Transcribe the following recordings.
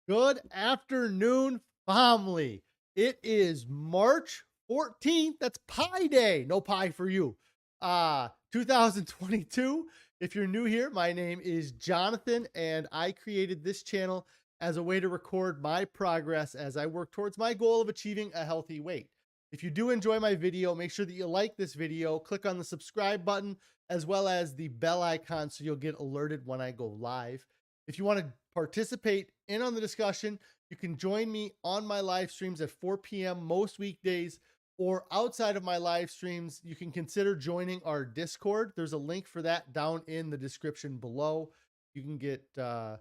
Good afternoon, family. It is March 14th. That's Pi Day. No pie for you. 2022. If you're new here, my name is Jonathan, and I created this channel as a way to record my progress as I work towards my goal of achieving a healthy weight. If you do enjoy my video, make sure that you like this video, click on the subscribe button, as well as the bell icon so you'll get alerted when I go live. If you want to participate in on the discussion, you can join me on my live streams at 4 p.m. most weekdays, or outside of my live streams, you can consider joining our Discord. There's a link for that down in the description below. You can get the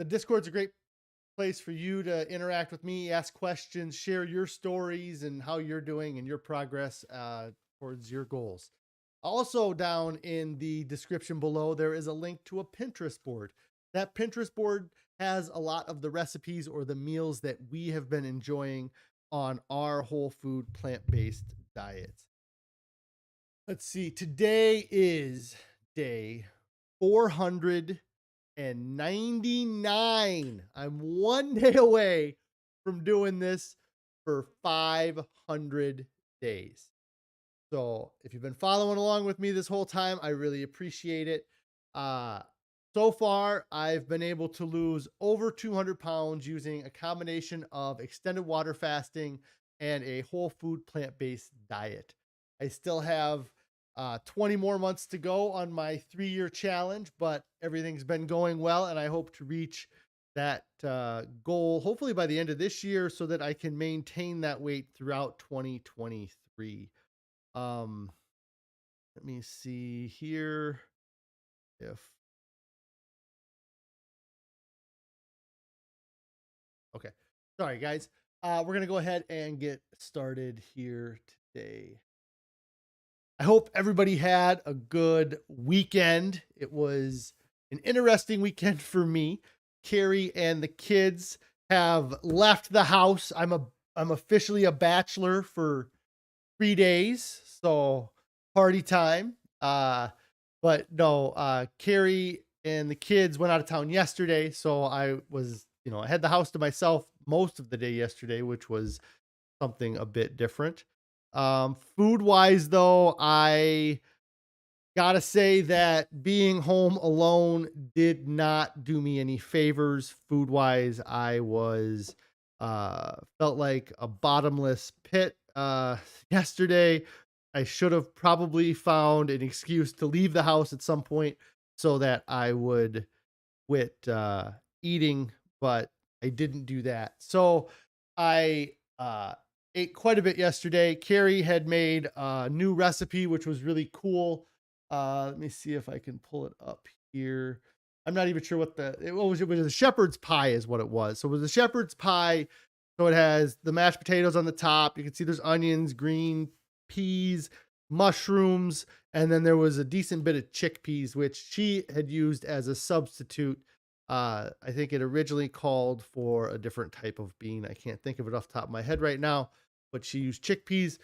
Discord's a great place for you to interact with me, ask questions, share your stories and how you're doing and your progress towards your goals. Also, down in the description below, there is a link to a Pinterest board. That Pinterest board has a lot of the recipes or the meals that we have been enjoying on our whole food plant-based diets. Let's see. Today is day 499. I'm one day away from doing this for 500 days. So if you've been following along with me this whole time, I really appreciate it. So far, I've been able to lose over 200 pounds using a combination of extended water fasting and a whole food plant-based diet. I still have 20 more months to go on my 3-year challenge, but everything's been going well, and I hope to reach that goal hopefully by the end of this year so that I can maintain that weight throughout 2023. Let me see here if okay. Sorry, guys. We're going to go ahead and get started here today. I hope everybody had a good weekend. It was an interesting weekend for me. Carrie and the kids have left the house. I'm officially a bachelor for 3 days, so party time. But no, Carrie and the kids went out of town yesterday, so I was, I had the house to myself most of the day yesterday, which was something a bit different. Food wise, though, I gotta say that being home alone did not do me any favors. Food wise, I was felt like a bottomless pit yesterday. I should have probably found an excuse to leave the house at some point so that I would quit eating, but I didn't do that. So I ate quite a bit yesterday. Carrie had made a new recipe, which was really cool. Let me see if I can pull it up here. I'm not even sure what it was. It was a shepherd's pie, is what it was. So it was a shepherd's pie. So it has the mashed potatoes on the top. You can see there's onions, green peas, mushrooms, and then there was a decent bit of chickpeas, which she had used as a substitute. I think it originally called for a different type of bean. I can't think of it off the top of my head right now, but she used chickpeas.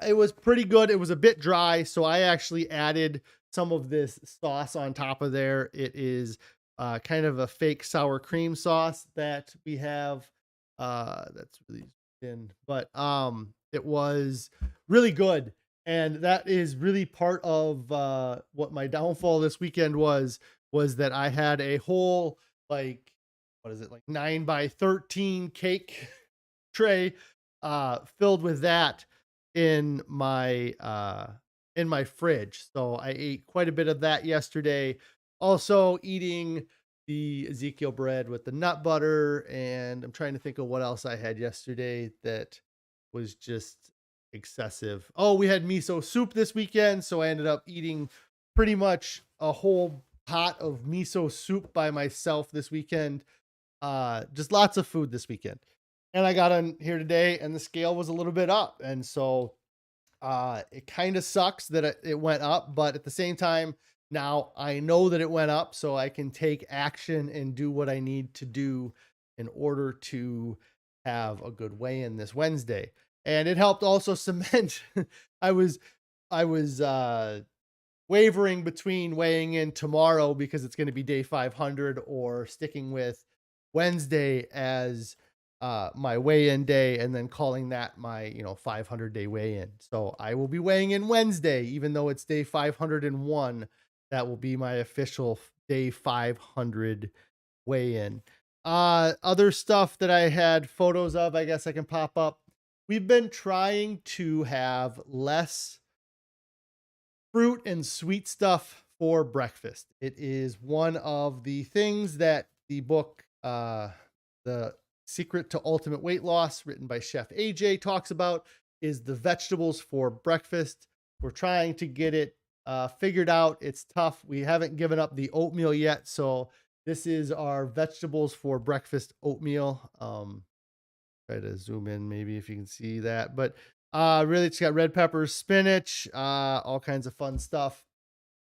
It was pretty good. It was a bit dry, so I actually added some of this sauce on top of there. It is kind of a fake sour cream sauce that we have. That's really thin, but it was really good, and that is really part of what my downfall this weekend was that I had a whole, like, what is it, like 9 by 13 cake tray filled with that in my fridge. So I ate quite a bit of that yesterday. Also eating the Ezekiel bread with the nut butter, and I'm trying to think of what else I had yesterday that was just excessive. Oh, we had miso soup this weekend, so I ended up eating pretty much a whole pot of miso soup by myself this weekend. Just lots of food this weekend. And I got on here today and the scale was a little bit up. And so it kind of sucks that it went up, but at the same time, now I know that it went up, so I can take action and do what I need to do in order to have a good weigh-in this Wednesday. And it helped also cement. I was wavering between weighing in tomorrow because it's going to be day 500, or sticking with Wednesday as my weigh-in day, and then calling that my 500-day weigh-in. So I will be weighing in Wednesday, even though it's day 501. That will be my official day 500 weigh-in. Other stuff that I had photos of, I guess I can pop up. We've been trying to have less fruit and sweet stuff for breakfast. It is one of the things that the book, The Secret to Ultimate Weight Loss, written by Chef AJ, talks about, is the vegetables for breakfast. We're trying to get it figured out. It's tough. We haven't given up the oatmeal yet. So this is our vegetables for breakfast oatmeal. Try to zoom in maybe if you can see that. But really, it's got red peppers, spinach, all kinds of fun stuff.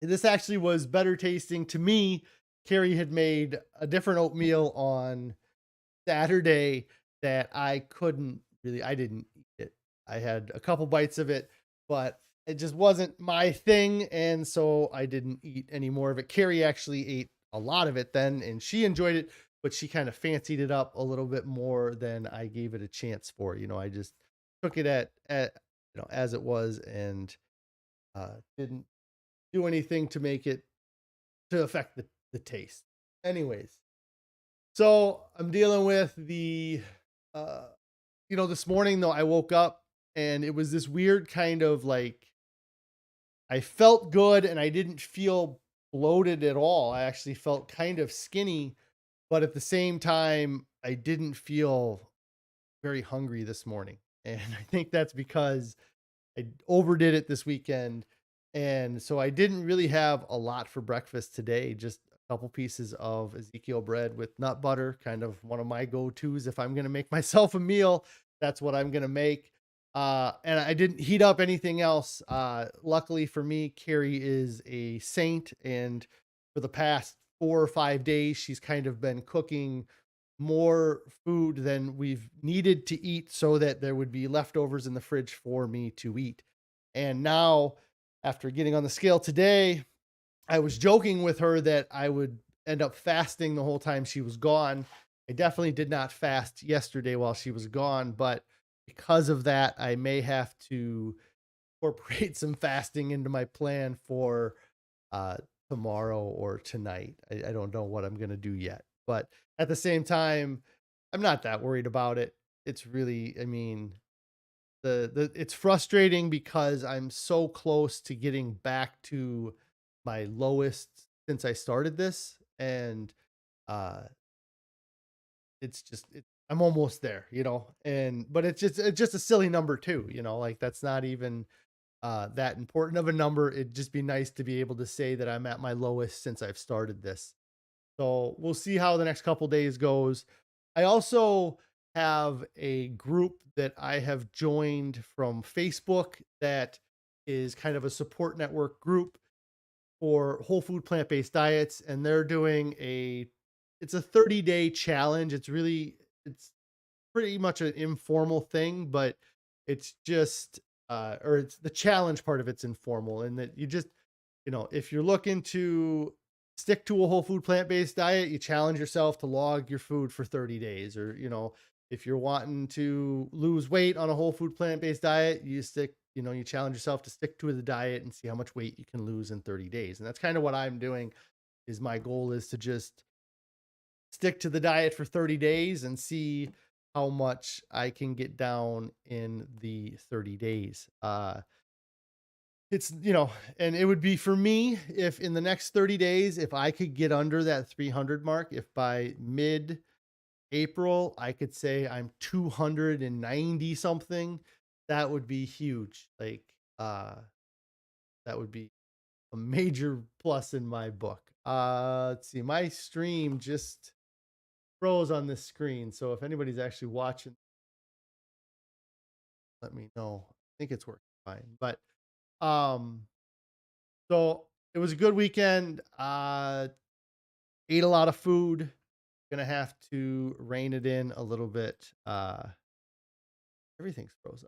This actually was better tasting to me. Carrie had made a different oatmeal on Saturday that I didn't eat it. I had a couple bites of it, but it just wasn't my thing. And so I didn't eat any more of it. Carrie actually ate a lot of it then, and she enjoyed it, but she kind of fancied it up a little bit more than I gave it a chance for. I just took it at as it was, and didn't do anything to make it to affect the taste. Anyways, so I'm dealing with uh, this morning though, I woke up and it was this weird kind of like, I felt good and I didn't feel bloated at all. I actually felt kind of skinny, but at the same time, I didn't feel very hungry this morning. And I think that's because I overdid it this weekend. And so I didn't really have a lot for breakfast today, just a couple pieces of Ezekiel bread with nut butter, kind of one of my go-tos. If I'm going to make myself a meal, that's what I'm going to make. And I didn't heat up anything else. Luckily for me, Carrie is a saint. And for the past 4 or 5 days, she's kind of been cooking more food than we've needed to eat so that there would be leftovers in the fridge for me to eat. And now, after getting on the scale today, I was joking with her that I would end up fasting the whole time she was gone. I definitely did not fast yesterday while she was gone, but because of that, I may have to incorporate some fasting into my plan for uh, tomorrow or tonight. I don't know what I'm going to do yet, but at the same time, I'm not that worried about it. It's really, I mean, it's frustrating because I'm so close to getting back to my lowest since I started this, and uh it's just I'm almost there, and but it's just a silly number too, like that's not even that important of a number. It'd just be nice to be able to say that I'm at my lowest since I've started this. So we'll see how the next couple days goes. I also have a group that I have joined from Facebook that is kind of a support network group for whole food plant-based diets, and they're doing it's a 30-day challenge. It's pretty much an informal thing, but it's just or it's the challenge part of it's informal, and that you just, if you're looking to stick to a whole food plant-based diet, you challenge yourself to log your food for 30 days. Or, if you're wanting to lose weight on a whole food plant-based diet, you challenge yourself to stick to the diet and see how much weight you can lose in 30 days. And that's kind of what I'm doing. Is my goal is to just stick to the diet for 30 days and see how much I can get down in the 30 days. It's, and it would be for me if in the next 30 days, if I could get under that 300 mark, if by mid April I could say I'm 290 something, that would be huge. Like, that would be a major plus in my book. Let's see, my stream just froze on this screen. So if anybody's actually watching, let me know. I think it's working fine. But um, so it was a good weekend. Ate a lot of food. Gonna have to rein it in a little bit. Everything's frozen.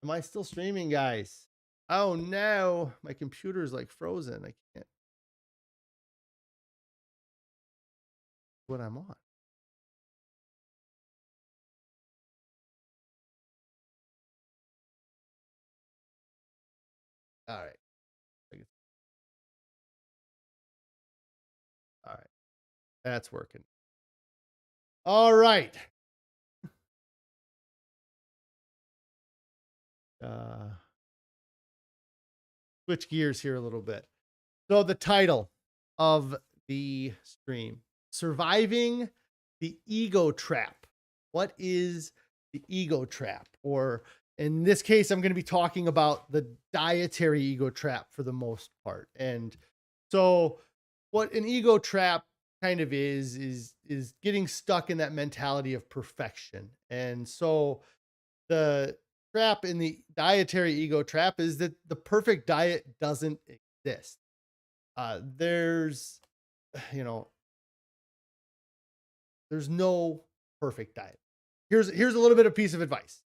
Am I still streaming, guys? Oh no, my computer's like frozen. I can't what I'm on. All right. All right. That's working. All right. Uh, Switch gears here a little bit. So the title of the stream, Surviving the Ego Trap. What is the ego trap? Or in this case, I'm going to be talking about the dietary ego trap for the most part. And so what an ego trap kind of is getting stuck in that mentality of perfection. And so the trap in the dietary ego trap is that the perfect diet doesn't exist. There's, you know, there's no perfect diet. Here's a little bit of piece of advice.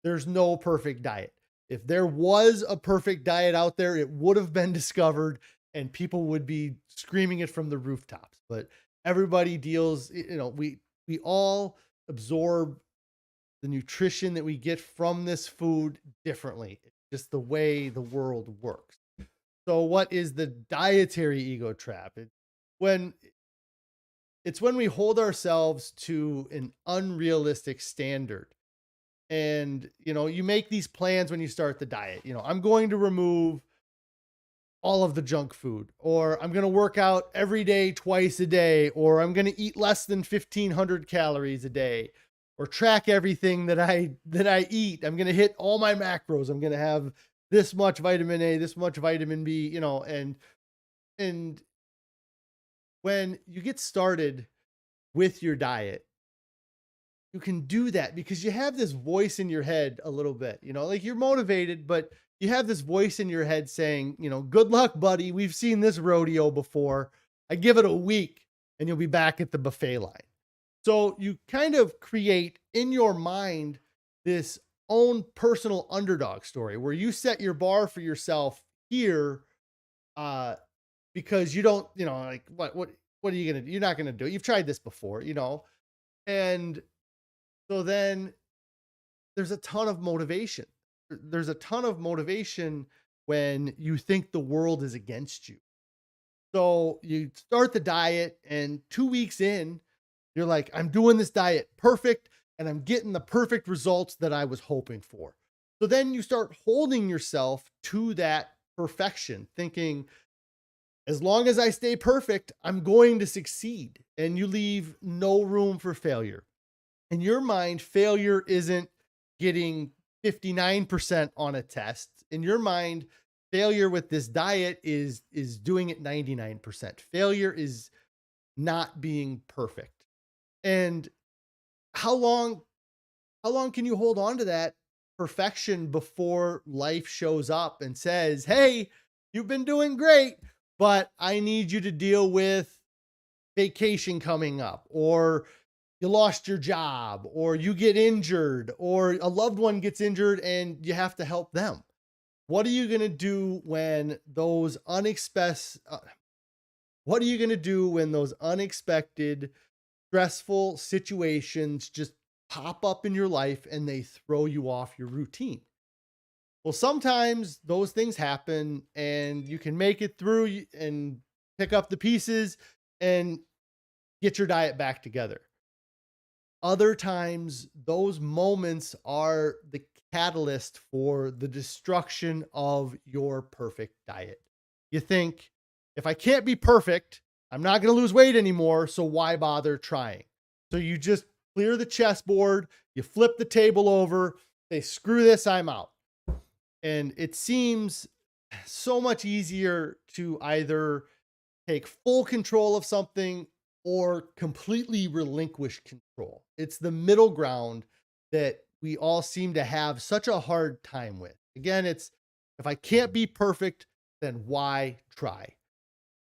There's no perfect diet. If there was a perfect diet out there, it would have been discovered and people would be screaming it from the rooftops. But everybody deals, we all absorb the nutrition that we get from this food differently. It's just the way the world works. So what is the dietary ego trap? When it's when we hold ourselves to an unrealistic standard. And you make these plans when you start the diet. I'm going to remove all of the junk food, or I'm going to work out every day twice a day, or I'm going to eat less than 1,500 calories a day, or track everything that I eat. I'm going to hit all my macros. I'm going to have this much vitamin A, this much vitamin B, and when you get started with your diet, you can do that because you have this voice in your head a little bit, like you're motivated, but you have this voice in your head saying, good luck, buddy. We've seen this rodeo before. I give it a week and you'll be back at the buffet line. So you kind of create in your mind this own personal underdog story where you set your bar for yourself here, because you don't, like what are you going to do? You're not going to do it. You've tried this before, and so then there's a ton of motivation. There's a ton of motivation when you think the world is against you. So you start the diet, and 2 weeks in, you're like, I'm doing this diet perfect and I'm getting the perfect results that I was hoping for. So then you start holding yourself to that perfection, thinking, as long as I stay perfect, I'm going to succeed. And you leave no room for failure. In your mind, failure isn't getting 59% on a test. In your mind, failure with this diet is doing it 99%. Failure is not being perfect. And how long can you hold on to that perfection before life shows up and says, "Hey, you've been doing great, but I need you to deal with vacation coming up, or you lost your job, or you get injured, or a loved one gets injured and you have to help them." What are you going to do when those unexpected stressful situations just pop up in your life and they throw you off your routine? Well, sometimes those things happen and you can make it through and pick up the pieces and get your diet back together. Other times, those moments are the catalyst for the destruction of your perfect diet. You think, if I can't be perfect, I'm not going to lose weight anymore, so why bother trying? So you just clear the chessboard, you flip the table over, say, screw this, I'm out. And it seems so much easier to either take full control of something or completely relinquish control. It's the middle ground that we all seem to have such a hard time with. Again, it's, if I can't be perfect, then why try?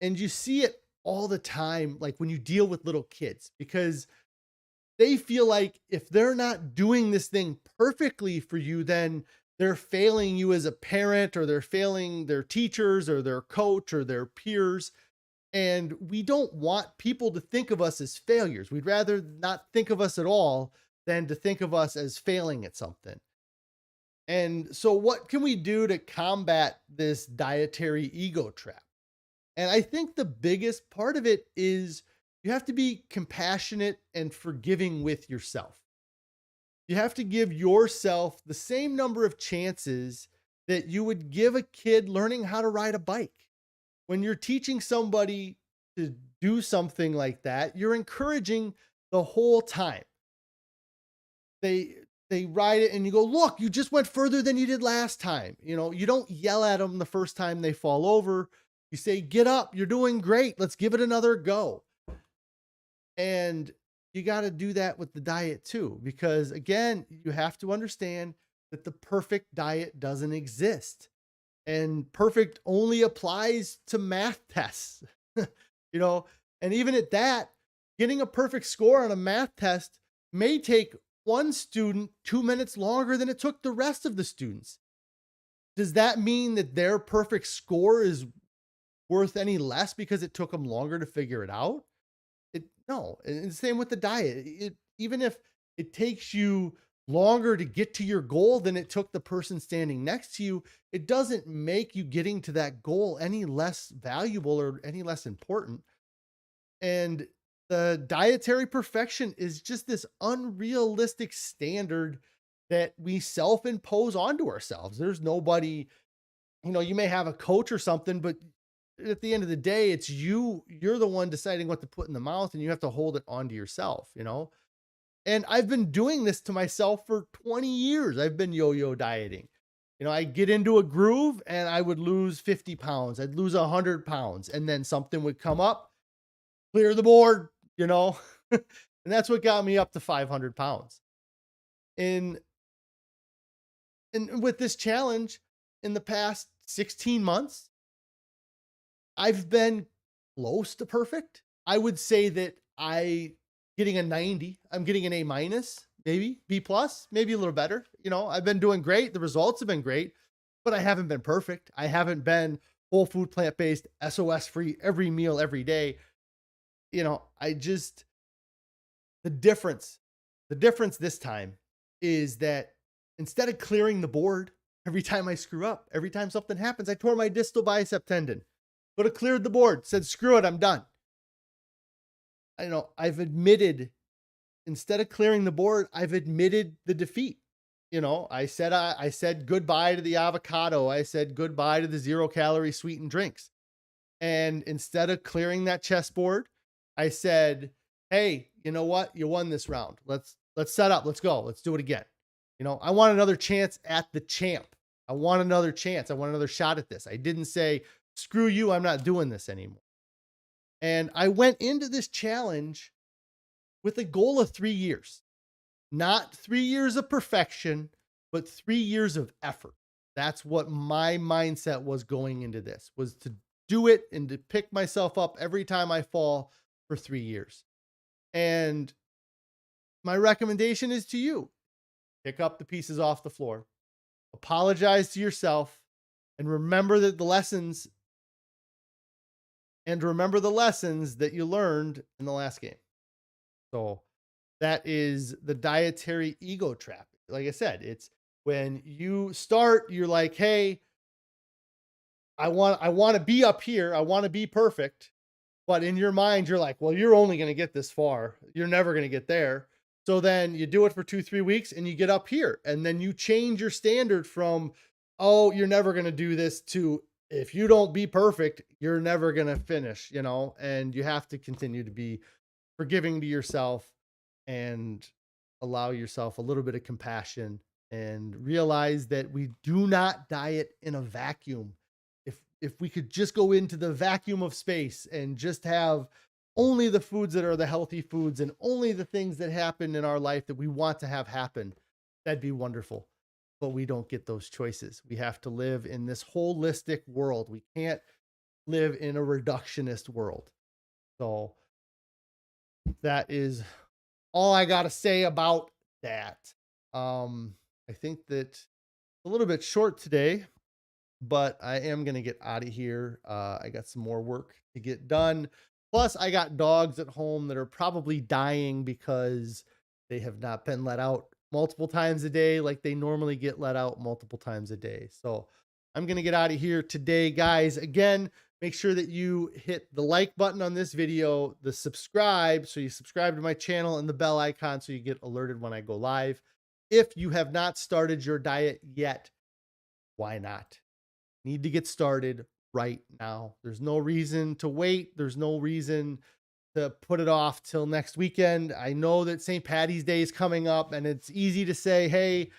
And you see it all the time, like when you deal with little kids, because they feel like if they're not doing this thing perfectly for you, then they're failing you as a parent, or they're failing their teachers or their coach or their peers. And we don't want people to think of us as failures. We'd rather not think of us at all than to think of us as failing at something. And so, what can we do to combat this dietary ego trap? And I think the biggest part of it is you have to be compassionate and forgiving with yourself. You have to give yourself the same number of chances that you would give a kid learning how to ride a bike. When you're teaching somebody to do something like that, you're encouraging the whole time. They they ride it and you go, "Look, you just went further than you did last time." You don't yell at them the first time they fall over. You say, "Get up, you're doing great. Let's give it another go." And you got to do that with the diet too, because again, you have to understand that the perfect diet doesn't exist. And perfect only applies to math tests. you know, and even at that, getting a perfect score on a math test may take one student 2 minutes longer than it took the rest of the students. Does that mean that their perfect score is worth any less because it took them longer to figure it out? No, and the same with the diet. Even if it takes you longer to get to your goal than it took the person standing next to you, it doesn't make you getting to that goal any less valuable or any less important. And the dietary perfection is just this unrealistic standard that we self-impose onto ourselves. There's nobody, you may have a coach or something, but at the end of the day, it's you're the one deciding what to put in the mouth and you have to hold it onto yourself. And I've been doing this to myself for 20 years. I've been yo-yo dieting. I get into a groove and I would lose 50 pounds. I'd lose 100 pounds. And then something would come up, clear the board, you know? And that's what got me up to 500 pounds. And, and with this challenge in the past 16 months, I've been close to perfect. I would say that getting a 90, I'm getting an A minus, maybe B plus, maybe a little better. I've been doing great. The results have been great, but I haven't been perfect. I haven't been whole food, plant-based, SOS free every meal, every day. I just, the difference, the difference this time is that instead of clearing the board every time I screw up, every time something happens, I tore my distal bicep tendon. Could have cleared the board, said, screw it, I'm done. I've admitted, instead of clearing the board, I've admitted the defeat. I said goodbye to the avocado. I said goodbye to the 0-calorie sweetened drinks. And instead of clearing that chessboard, I said, hey, you know what? You won this round. Let's set up. Let's go. Let's do it again. I want another chance at the champ. I want another chance. I want another shot at this. I didn't say, screw you, I'm not doing this anymore. And I went into this challenge with a goal of 3 years, not 3 years of perfection, but 3 years of effort. That's what my mindset was going into this, was to do it and to pick myself up every time I fall for 3 years. And my recommendation is to you, pick up the pieces off the floor, apologize to yourself, and remember the lessons that you learned in the last game. So that is the dietary ego trap. Like I said, it's when you start, you're like, hey, I want to be up here. I want to be perfect. But in your mind, you're like, well, you're only going to get this far. You're never going to get there. So then you do it for 2-3 weeks and you get up here, and then you change your standard from, oh, you're never going to do this, to, if you don't be perfect, you're never going to finish, and you have to continue to be forgiving to yourself and allow yourself a little bit of compassion and realize that we do not diet in a vacuum. If we could just go into the vacuum of space and just have only the foods that are the healthy foods and only the things that happen in our life that we want to have happen, that'd be wonderful. But we don't get those choices. We have to live in this holistic world. We can't live in a reductionist world. So that is all I got to say about that. I think that a little bit short today, but I am going to get out of here. I got some more work to get done. Plus, I got dogs at home that are probably dying because they have not been let out multiple times a day like they normally get let out multiple times a day. So I'm going to get out of here today, guys. Again, make sure that you hit the like button on this video, the subscribe, so you subscribe to my channel, and the bell icon so you get alerted when I go live. If you have not started your diet yet, why not? Need to get started right now. There's no reason to wait. There's no reason to put it off till next weekend. I know that St. Patty's Day is coming up, and it's easy to say, hey,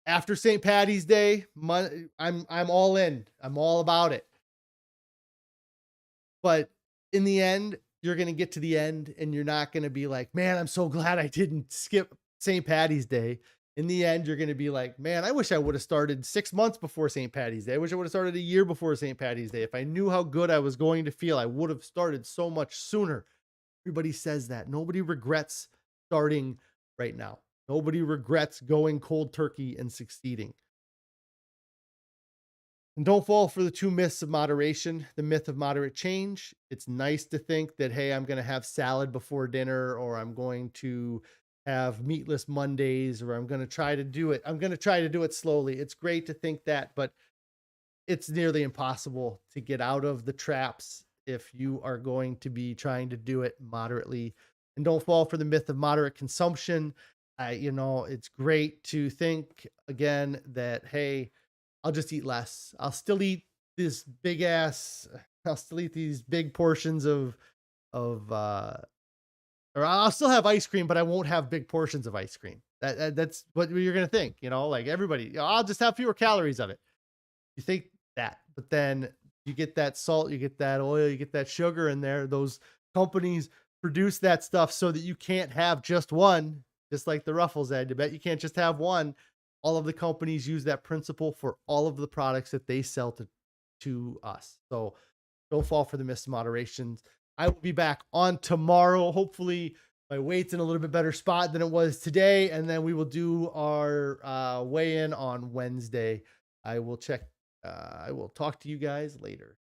after St. Patty's Day, I'm all in. I'm all about it. But in the end, you're going to get to the end and you're not going to be like, man, I'm so glad I didn't skip St. Patty's Day. In the end, you're going to be like, man, I wish I would have started 6 months before St. Patty's Day. I wish I would have started a year before St. Patty's Day. If I knew how good I was going to feel, I would have started so much sooner. Everybody says that. Nobody regrets starting right now. Nobody regrets going cold turkey and succeeding. And don't fall for the two myths of moderation. The myth of moderate change. It's nice to think that, hey, I'm going to have salad before dinner, or I'm going to have meatless Mondays, or I'm going to try to do it. I'm going to try to do it slowly. It's great to think that, but it's nearly impossible to get out of the traps if you are going to be trying to do it moderately. And don't fall for the myth of moderate consumption. It's great to think again that, hey, I'll just eat less. I'll still eat these big portions or I'll still have ice cream, but I won't have big portions of ice cream. That's what you're going to think, like everybody, I'll just have fewer calories of it. You think that, but then you get that salt, you get that oil, you get that sugar in there. Those companies produce that stuff so that you can't have just one, just like the Ruffles ad. You bet you can't just have one. All of the companies use that principle for all of the products that they sell to us. So don't fall for the myths of moderation. I will be back on tomorrow. Hopefully my weight's in a little bit better spot than it was today. And then we will do our weigh-in on Wednesday. I will talk to you guys later.